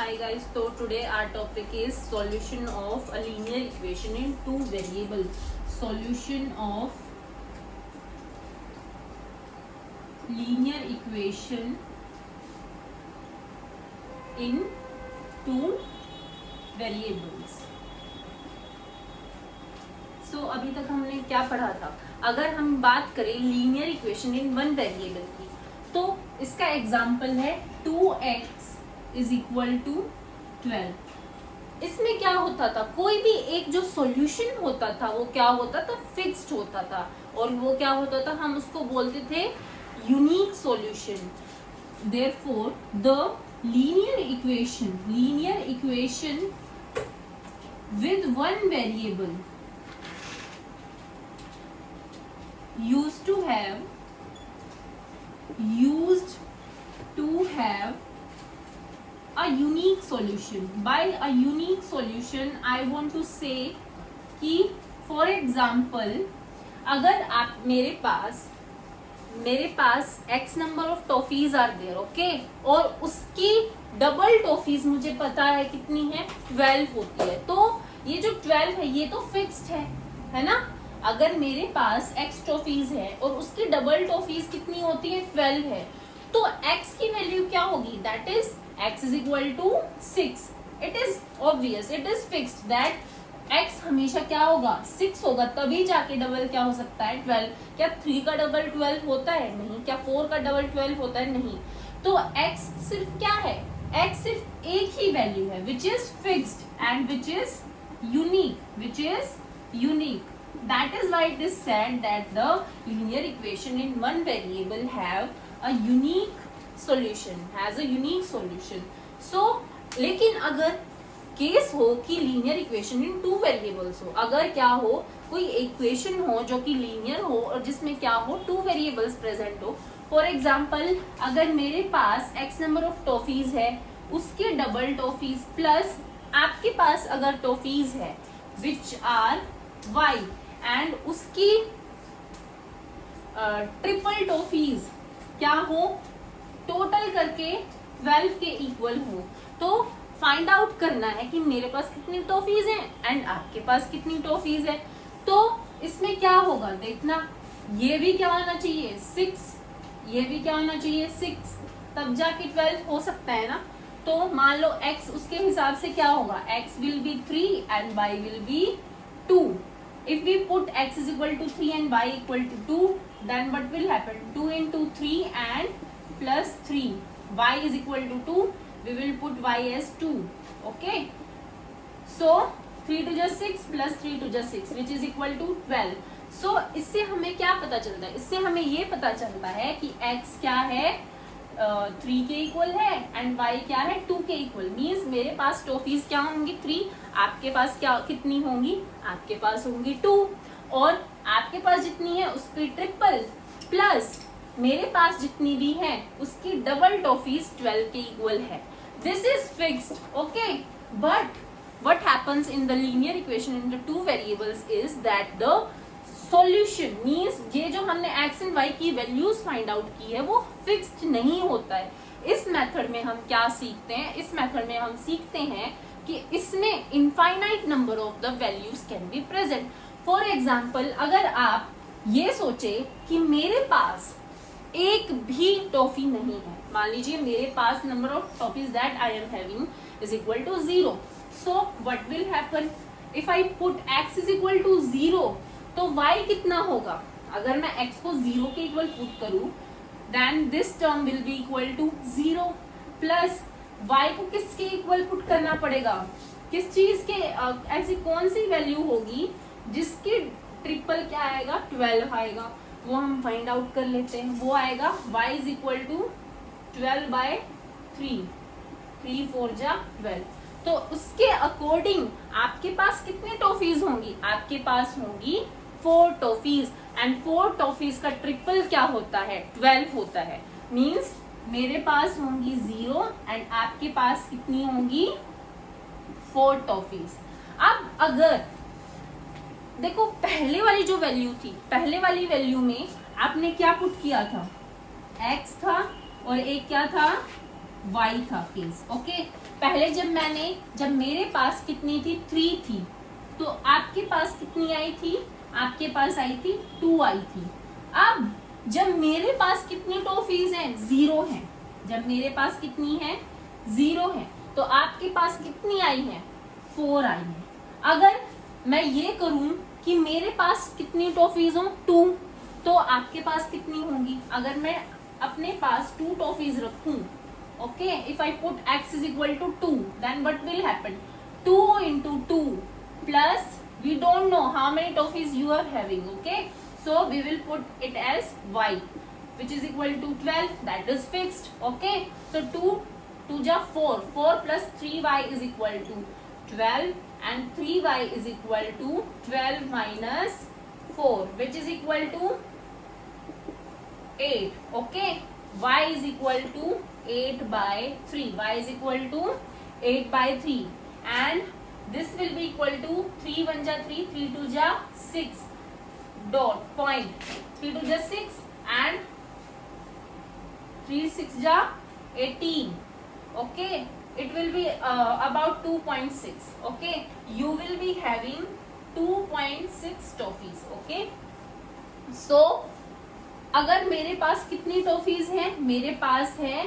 Hi guys, so today our topic is solution of a linear equation in two variables. Solution of linear equation in two variables. So अभी तक हमने क्या पढ़ा था? अगर हम बात करें linear equation in one variable की, तो इसका एग्जाम्पल है 2x इज इक्वल टू 12। इसमें क्या होता था, कोई भी एक जो सॉल्यूशन होता था वो क्या होता था, फिक्स्ड होता था, और वो क्या होता था, हम उसको बोलते थे unique solution. Therefore the linear equation with one variable used to have a unique solution. By a unique solution I want to say कि for example अगर आप मेरे पास x number of toffees are there, okay, और उसकी double toffees मुझे पता है कितनी है, 12 होती है। तो ये जो 12 है ये तो फिक्स्ड है ना। अगर मेरे पास x टॉफीज है और उसकी डबल टॉफीज कितनी होती है, 12 है, तो x की वैल्यू क्या होगी, that is x is equal to 6। It is obvious, it is fixed that x हमेशा क्या होगा, 6 होगा, तभी जाके डबल क्या हो सकता है, 12। क्या 3 का डबल 12 होता है, नहीं। क्या 4 का डबल 12 होता है, नहीं। तो x सिर्फ क्या है, x सिर्फ एक ही वैल्यू है which is fixed and which is unique. That is why it is said that the linear equation in one variable has a unique solution. So, लेकिन अगर केस हो कि लीनियर इक्वेशन इन टू वेरिएबल्स हो, अगर क्या हो, कोई इक्वेशन हो जो कि लीनियर हो और जिसमें क्या हो, टू वेरिएबल्स प्रेजेंट हो। फॉर एग्जाम्पल अगर मेरे पास x नंबर ऑफ टॉफीज है, उसके डबल टॉफीज प्लस आपके पास अगर टॉफीज है विच आर y एंड उसकी ट्रिपल टॉफीज क्या हो, टोटल करके 12 के इक्वल हो, तो फाइंड आउट करना है कि मेरे पास कितनी टॉफीज हैं एंड आपके पास कितनी टॉफीज है। तो इसमें क्या होगा, देखना, ये भी क्या होना चाहिए 6, ये भी क्या होना चाहिए 6, तब जाके 12 हो सकता है ना। तो मान लो x उसके हिसाब से क्या होगा, x will be 3 and y will be 2। If we put x is equal to 3 and y equal to 2, then what will happen, 2 into 3 and plus 3, y is equal to 2, we will put y as 2, okay. So 3 to just 6 plus 3 to just 6 which is equal to 12. So इससे हमें क्या पता चलता है, इससे हमें ये पता चलता है कि x क्या है, 3 के इक्वल है एंड y क्या है, 2 के इक्वल। मीन्स मेरे पास टॉफीज क्या होंगी 3, आपके पास क्या कितनी होंगी, आपके पास होंगी 2, और आपके पास जितनी है उसकी ट्रिपल प्लस मेरे पास जितनी भी है उसकी डबल टॉफीज 12 के इक्वल है। This is fixed, okay. But what happens in the linear equation in the two variables is that the solution means ये जो हमने x एंड y की वैल्यूज फाइंड आउट की है वो फिक्स्ड नहीं होता है। इस मेथड में हम क्या सीखते हैं, इस मेथड में हम सीखते हैं कि इसमें infinite number of the values can be present. For example अगर आप ये सोचे कि मेरे पास एक भी टॉफी नहीं है, मान लीजिए मेरे पास number of toffees that I am having is equal to 0। So what will happen if I put x is equal to 0, तो y कितना होगा, अगर मैं x को 0 के इक्वल पुट करूं then this term will be equal to 0 plus y को किसके इक्वल पुट करना पड़ेगा, किस चीज के, ऐसी कौन सी वैल्यू होगी जिसकी ट्रिपल क्या आएगा, 12 आएगा। वो हम फाइंड आउट कर लेते हैं, वो आएगा y इज इक्वल टू 12/3, 3 4 जा 12। तो उसके अकॉर्डिंग आपके पास कितनी टॉफीज होंगी, आपके पास होंगी 4 टॉफीज एंड 4 टॉफीज का ट्रिपल क्या होता है, 12 होता है। मींस मेरे पास होंगी 0 एंड आपके पास कितनी होंगी 4 टॉफीज। अब अगर देखो पहले वाली जो वैल्यू थी, पहले वाली वैल्यू में आपने क्या पुट किया था, x था और एक क्या था y था केस। ओके, पहले जब मेरे पास कितनी थी 3 थी, तो आपके पास कितनी आई थी, आपके पास आई थी 2 आई थी। अब जब मेरे पास कितनी टॉफीज हैं, 0 हैं। जब मेरे पास कितनी है, 0 है, तो आपके पास कितनी आई है, 4 आई है। अगर मैं ये करूं कि मेरे पास कितनी टॉफीज हो, 2, तो आपके पास कितनी होंगी। अगर मैं अपने पास 2 टॉफीज रखूं, okay, if I put x is equal to 2, then what will happen, 2 into 2 plus we don't know how many toffees you are having, okay, so we will put it as y which is equal to 12, that is fixed, okay, so 2 ja 4 plus 3y is equal to 12 and 3y is equal to 12 minus 4 which is equal to 8, okay, y is equal to 8 by 3, y is equal to 8 by 3 and this will be equal to 3 1 ja 3, 3 2 ja 6 dot point, 3 2 ja 6 and 3 6 ja 18, okay, it will be about 2.6, okay, you will be having 2.6 toffees, okay, so अगर मेरे पास कितनी toffees हैं, मेरे पास है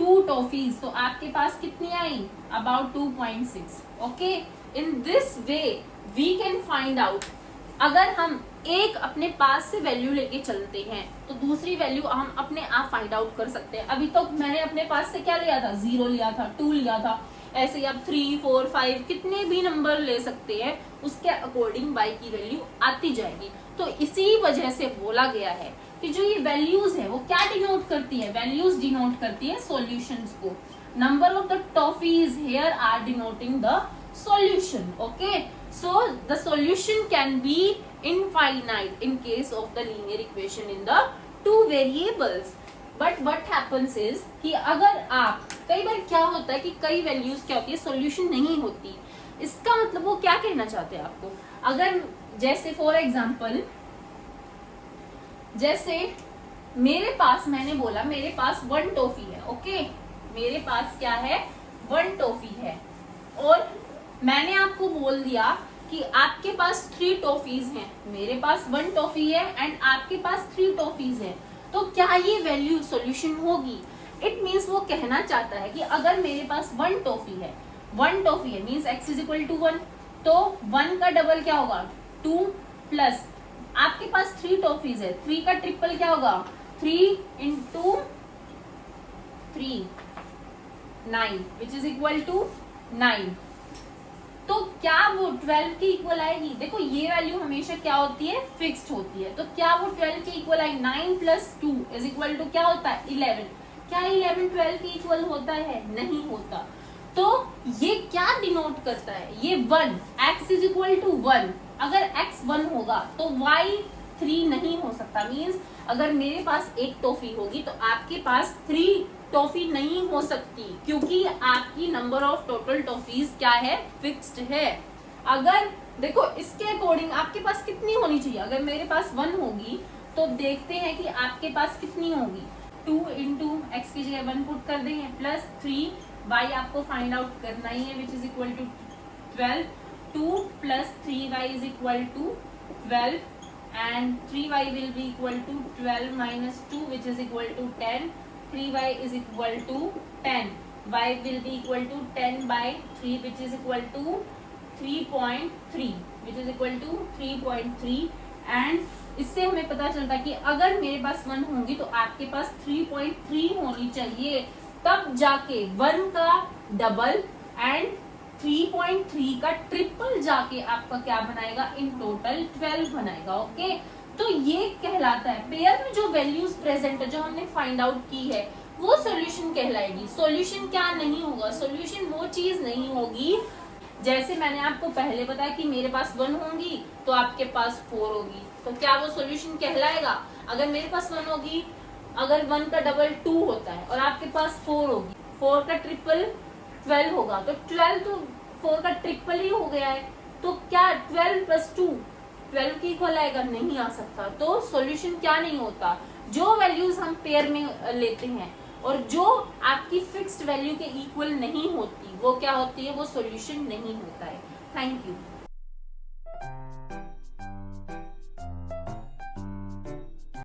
2 toffees, तो आपके पास कितनी आई, about 2.6, okay. In this way we can find out, अगर हम एक अपने पास से वैल्यू लेके चलते हैं तो दूसरी वैल्यू हम अपने आप फाइंड आउट कर सकते हैं। अभी तो मैंने अपने पास से क्या लिया था, 0 लिया था, 2 लिया था, ऐसे ही आप 3 4 5 कितने भी नंबर ले सकते हैं, उसके अकॉर्डिंग y की वैल्यू आती जाएगी। तो इसी वजह से बोला गया है कि जो ये वैल्यूज है वो क्या डिनोट करती है, वैल्यूज डिनोट करती है सॉल्यूशंस को। Number of the toffees here are denoting the solution, okay. So the solution can be infinite in case of the linear equation in the 2 variables. But what happens is कि अगर आप, कई बार क्या होता है कि कई वैल्यूज क्या होती है, सॉल्यूशन नहीं होती। इसका मतलब वो क्या कहना चाहते हैं आपको, अगर जैसे फॉर एग्जांपल, जैसे मेरे पास, मैंने बोला मेरे पास 1 टॉफी है, ओके, मेरे पास क्या है, 1 टॉफी है, और मैंने आपको बोल दिया कि आपके पास 3 टॉफीज हैं, मेरे पास 1 टॉफी है एंड आपके पास 3 टॉफीज है, तो क्या ये वैल्यू सॉल्यूशन होगी। इट मीन्स वो कहना चाहता है कि अगर मेरे पास 1 टॉफी है, 1 टॉफी है means x is equal to 1, तो 1 का डबल क्या होगा 2 प्लस आपके पास 3 टॉफीज है, 3 का ट्रिपल क्या होगा 3 into 3 9 which is equal to 9। तो क्या वो 12 के इक्वल आएगी। देखो ये वैल्यू हमेशा क्या होती है, फिक्स्ड होती है, तो क्या वो 12 के इक्वल आई, 9 प्लस 2 इज इक्वल टू क्या होता है 11। क्या 11 12 के इक्वल होता है, नहीं होता। तो ये क्या डिनोट करता है, ये 1, x इज इक्वल टू 1, अगर x 1 होगा तो y 3 नहीं हो सकता। मीन्स अगर मेरे पास एक टॉफी होगी तो आपके पास 3 टॉफी नहीं हो सकती, क्योंकि आपकी नंबर ऑफ टोटल टॉफीज क्या है, फिक्स्ड है। अगर देखो इसके अकॉर्डिंग आपके पास कितनी होनी चाहिए, अगर मेरे पास 1 होगी तो देखते हैं कि आपके पास कितनी होगी, 2 into x की जगह 1 पुट कर देंगे प्लस 3y आपको फाइंड आउट करना ही है which is equal to 12, 2 plus 3y is equal to 12 and 3y will be equal to 12 minus 2 which is equal to 10, 3y is equal to 10, y will be equal to 10 by 3 which is equal to 3.3 which is equal to 3.3 and इससे हमें पता चलता है कि अगर मेरे पास 1 होंगी तो आपके पास 3.3 होनी चाहिए, तब जाके 1 का डबल एंड 3.3 का ट्रिपल जाके आपका क्या बनाएगा, इन टोटल 12 बनाएगा, ओके। तो ये कहलाता है पेयर में जो वैल्यूज प्रेजेंट है, जो हमने फाइंड आउट की है, वो सॉल्यूशन कहलाएगी। सॉल्यूशन क्या नहीं होगा, सॉल्यूशन वो चीज नहीं होगी, जैसे मैंने आपको पहले बताया कि मेरे पास 1 होंगी तो आपके पास 4 होगी, तो क्या वो सॉल्यूशन कहलाएगा। अगर मेरे पास 1 होगी, अगर 1 का डबल 2 होता है और आपके पास 4 होगी, 4 का ट्रिपल 12 होगा, तो 12 तो 4 का ट्रिपल ही हो गया है, तो क्या 12 प्लस 2 12 की इक्वल आएगा, नहीं आ सकता। तो सॉल्यूशन क्या नहीं होता, जो वैल्यूज हम पेयर में लेते हैं और जो आपकी फिक्स्ड वैल्यू के इक्वल नहीं होती वो क्या होती है, वो सॉल्यूशन नहीं होता है। Thank you.